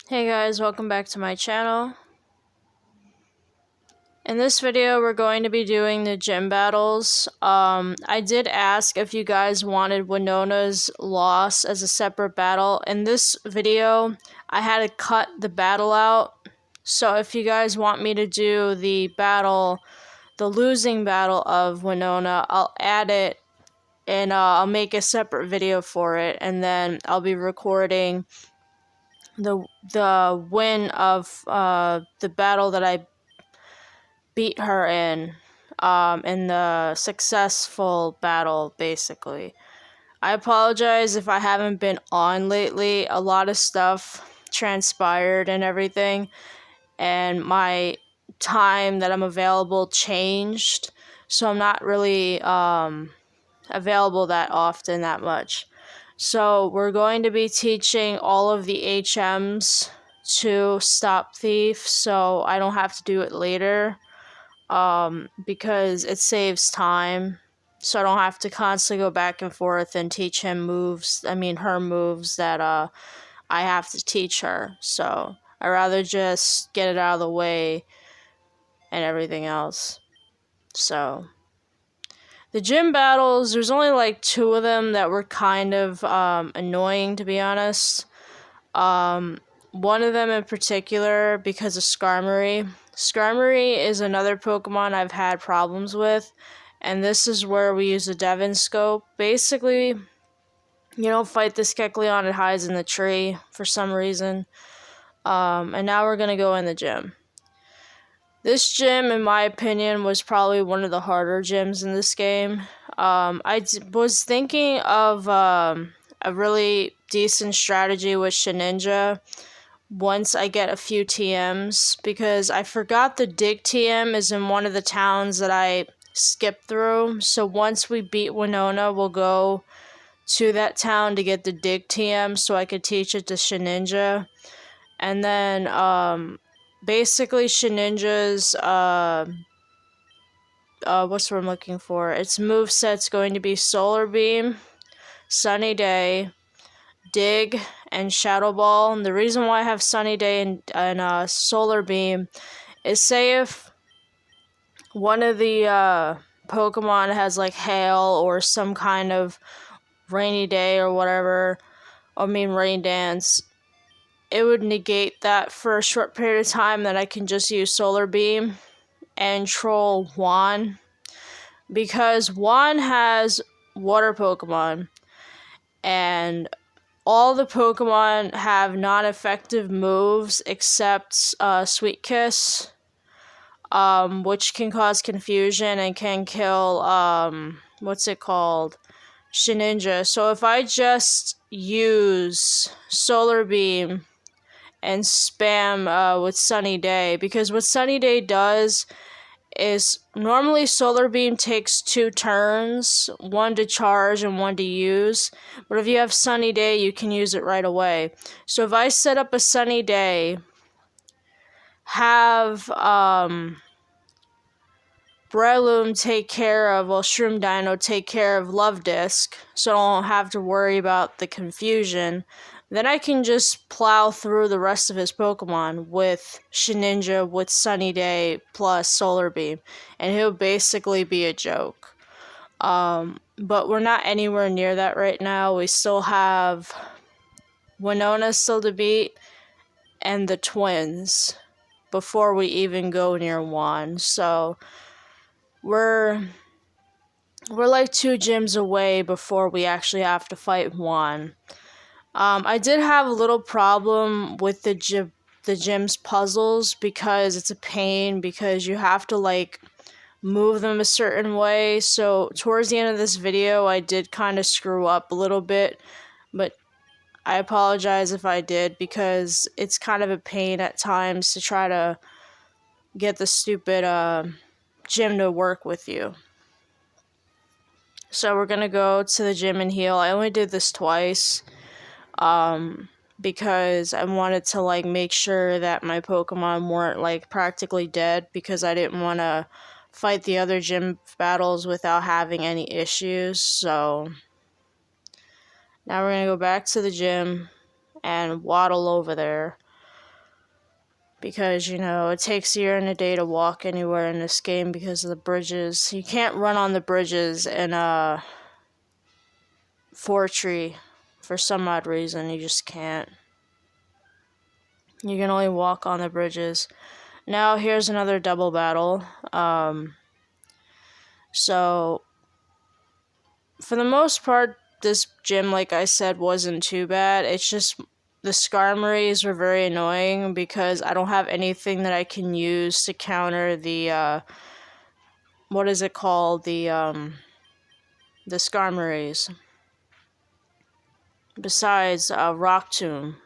Hey guys, welcome back to my channel. In this video, we're going to be doing the gym battles. I did ask if you guys wanted Winona's loss as a separate battle. In this video, I had to cut the battle out. So if you guys want me to do the losing battle of Winona, I'll add it and I'll make a separate video for it. And then I'll be recording the win of the battle that I beat her in the successful battle, basically. I apologize if I haven't been on lately. A lot of stuff transpired and everything, and my time that I'm available changed, so I'm not really available that often, that much. So we're going to be teaching all of the HMs to stop thief, so I don't have to do it later, because it saves time, so I don't have to constantly go back and forth and teach her moves that I have to teach her. So I rather just get it out of the way and everything else. So the gym battles, there's only like 2 of them that were kind of annoying, to be honest. One of them in particular, because of Skarmory. Skarmory is another Pokemon I've had problems with, and this is where we use the Devon Scope. Basically, you don't fight this Kecleon, it hides in the tree for some reason. And now we're gonna go in the gym. This gym, in my opinion, was probably one of the harder gyms in this game. Was thinking of a really decent strategy with Shedinja once I get a few TMs, because I forgot the Dig TM is in one of the towns that I skipped through. So once we beat Winona, we'll go to that town to get the Dig TM so I could teach it to Shedinja. And then basically Shedinja's what's what I'm looking for? Its moveset's going to be Solar Beam, Sunny Day, Dig, and Shadow Ball. And the reason why I have Sunny Day and Solar Beam is, say if one of the Pokemon has like Hail or some kind of rainy day or whatever, rain dance, it would negate that for a short period of time. That I can just use Solar Beam and troll Juan, because Juan has water Pokemon, and all the Pokemon have non-effective moves except Sweet Kiss, which can cause confusion and can kill, Shedinja. So if I just use Solar Beam and spam with Sunny Day, because what Sunny Day does is, normally Solar Beam takes 2 turns, 1 to charge and 1 to use, but if you have Sunny Day, you can use it right away. So if I set up a Sunny Day, have Breloom take care of, Shroom Dino take care of Love Disc, so I don't have to worry about the confusion, then I can just plow through the rest of his Pokemon with Shedinja, with Sunny Day, plus Solar Beam, and he'll basically be a joke. But we're not anywhere near that right now. We still have Winona still to beat, and the twins, before we even go near Juan. So we're like 2 gyms away before we actually have to fight Juan. I did have a little problem with the gym's puzzles, because it's a pain, because you have to like move them a certain way. So towards the end of this video, I did kind of screw up a little bit, but I apologize if I did, because it's kind of a pain at times to try to get the stupid gym to work with you. So we're gonna go to the gym and heal. I only did this twice, because I wanted to like make sure that my Pokemon weren't like practically dead, because I didn't want to fight the other gym battles without having any issues. So now we're gonna go back to the gym and waddle over there. because, you know, it takes a year and a day to walk anywhere in this game because of the bridges. You can't run on the bridges in Fortree for some odd reason. You just can't. You can only walk on the bridges. Now here's another double battle. So for the most part, this gym, like I said, wasn't too bad. It's just the Skarmories were very annoying because I don't have anything that I can use to counter the what is it called? The Skarmories. Besides Rock Tomb.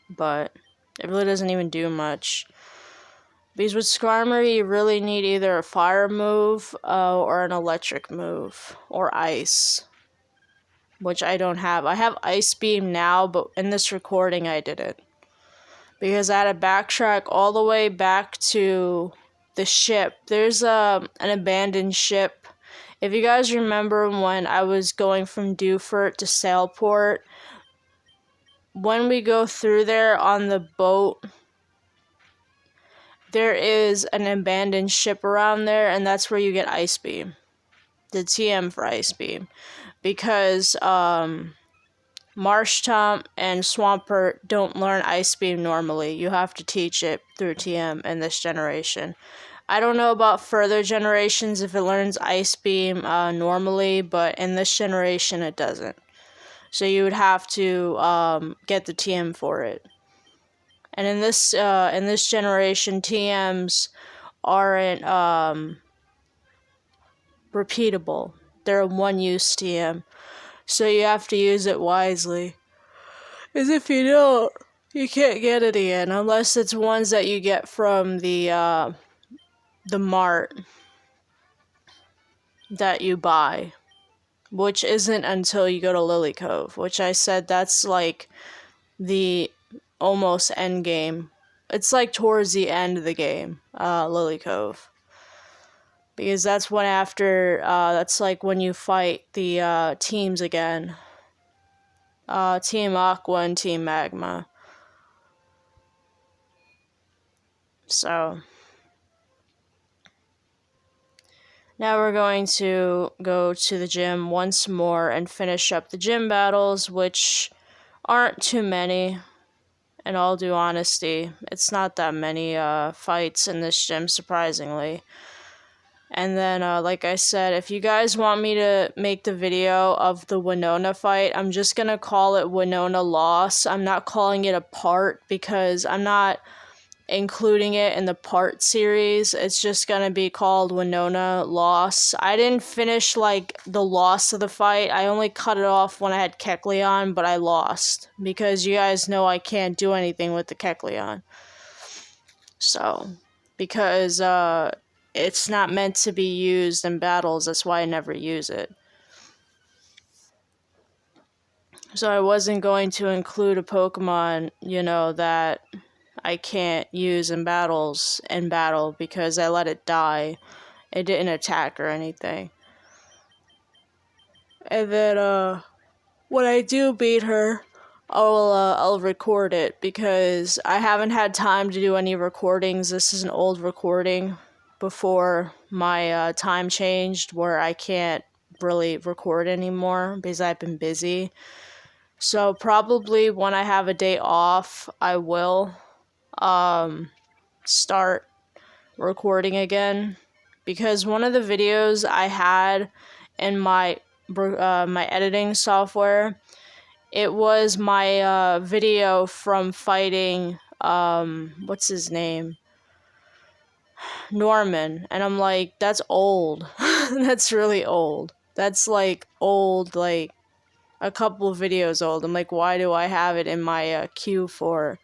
But it really doesn't even do much. Because with Skarmory, you really need either a fire move or an electric move. Or ice. Which I don't have. I have Ice Beam now, but in this recording I didn't. Because I had to backtrack all the way back to the ship. There's an abandoned ship. If you guys remember when I was going from Dewford to Sailport, when we go through there on the boat, there is an abandoned ship around there, and that's where you get Ice Beam. The TM for Ice Beam. Because Marshtomp and Swampert don't learn Ice Beam normally. You have to teach it through TM in this generation. I don't know about further generations if it learns Ice Beam normally, but in this generation it doesn't. So you would have to get the TM for it. And in this generation, TMs aren't repeatable. They're a one-use TM. So you have to use it wisely. As if you don't, you can't get it again. Unless it's ones that you get from the mart that you buy. Which isn't until you go to Lily Cove. Which I said that's like the almost end game. It's like towards the end of the game, Lily Cove. Because that's when that's like when you fight the teams again. Team Aqua and Team Magma. So now we're going to go to the gym once more and finish up the gym battles, which aren't too many. In all due honesty, it's not that many fights in this gym, surprisingly. And then, like I said, if you guys want me to make the video of the Winona fight, I'm just gonna call it Winona Loss. I'm not calling it a part because I'm not including it in the part series. It's just gonna be called Winona Loss. I didn't finish, like, the loss of the fight. I only cut it off when I had Kecleon, but I lost. Because you guys know I can't do anything with the Kecleon. So, because, it's not meant to be used in battles, that's why I never use it. So I wasn't going to include a Pokemon, you know, that I can't use in battle because I let it die. It didn't attack or anything. And then, when I do beat her, I'll record it because I haven't had time to do any recordings. This is an old recording before my time changed where I can't really record anymore because I've been busy. So probably when I have a day off, I will start recording again, because one of the videos I had in my editing software, it was my video from fighting what's his name, Norman, and I'm like, that's old. That's really old. That's like old, like a couple of videos old. I'm like, why do I have it in my queue for?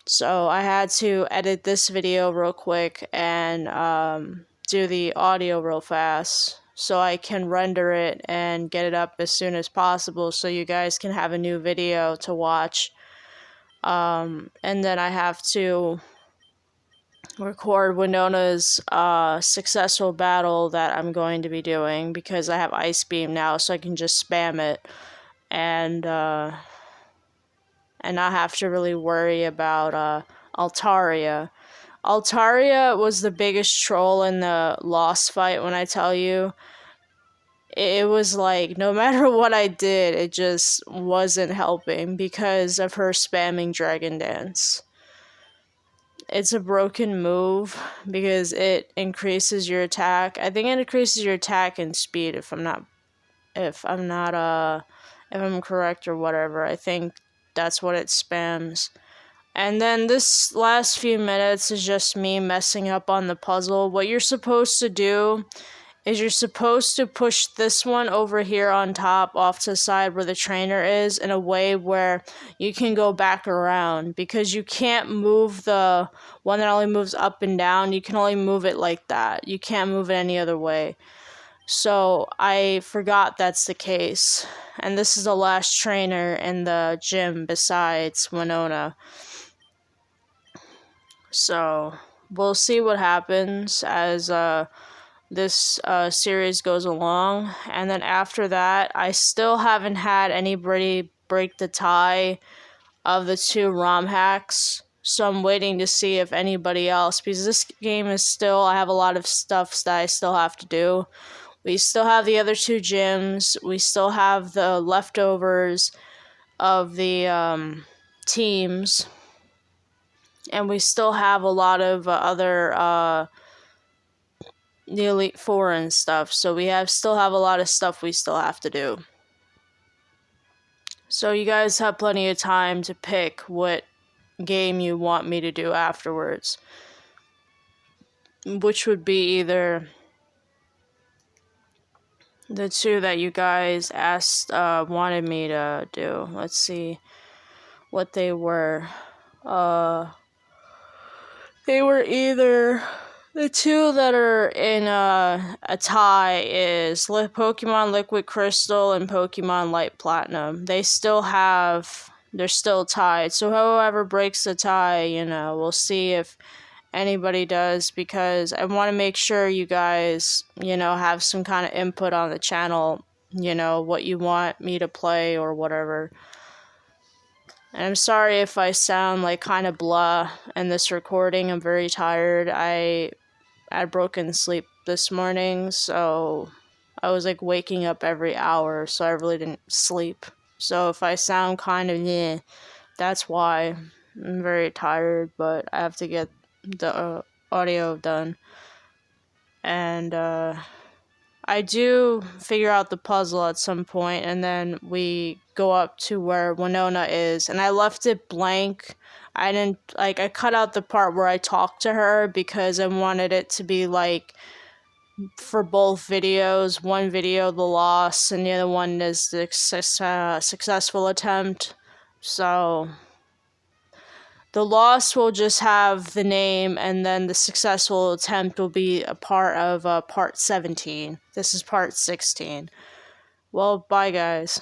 So I had to edit this video real quick and do the audio real fast so I can render it and get it up as soon as possible so you guys can have a new video to watch. And then I have to record Winona's successful battle that I'm going to be doing because I have Ice Beam now, so I can just spam it and not have to really worry about Altaria. Altaria was the biggest troll in the Lost fight, when I tell you. It was like, no matter what I did, it just wasn't helping because of her spamming Dragon Dance. It's a broken move because it increases your attack. I think it increases your attack and speed if I'm correct or whatever. I think that's what it spams. And then this last few minutes is just me messing up on the puzzle. What you're supposed to do is you're supposed to push this one over here on top off to the side where the trainer is in a way where you can go back around, because you can't move the one that only moves up and down. You can only move it like that. You can't move it any other way. So I forgot that's the case. And this is the last trainer in the gym besides Winona. So we'll see what happens as this series goes along. And then after that, I still haven't had anybody break the tie of the 2 ROM hacks. So I'm waiting to see if anybody else, because this game is still, I have a lot of stuff that I still have to do. We still have the other 2 gyms. We still have the leftovers of the teams. And we still have a lot of other the Elite Four and stuff. So we still have a lot of stuff we still have to do. So you guys have plenty of time to pick what game you want me to do afterwards. Which would be either the 2 that you guys wanted me to do. Let's see what they were. They were either the 2 that are in a tie is Pokemon Liquid Crystal and Pokemon Light Platinum. They're still tied. So whoever breaks the tie, we'll see if anybody does, because I want to make sure you guys, have some kind of input on the channel, what you want me to play or whatever. And I'm sorry if I sound like kind of blah in this recording. I'm very tired. I had broken sleep this morning, so I was like waking up every hour, so I really didn't sleep. So if I sound kind of that's why. I'm very tired, but I have to get the audio done. And I do figure out the puzzle at some point, and then we go up to where Winona is, and I left it blank. I cut out the part where I talked to her because I wanted it to be like for both videos. One video, the loss, and the other one is the successful attempt. So the loss will just have the name, and then the successful attempt will be a part of part 17. This is part 16. Well, bye guys.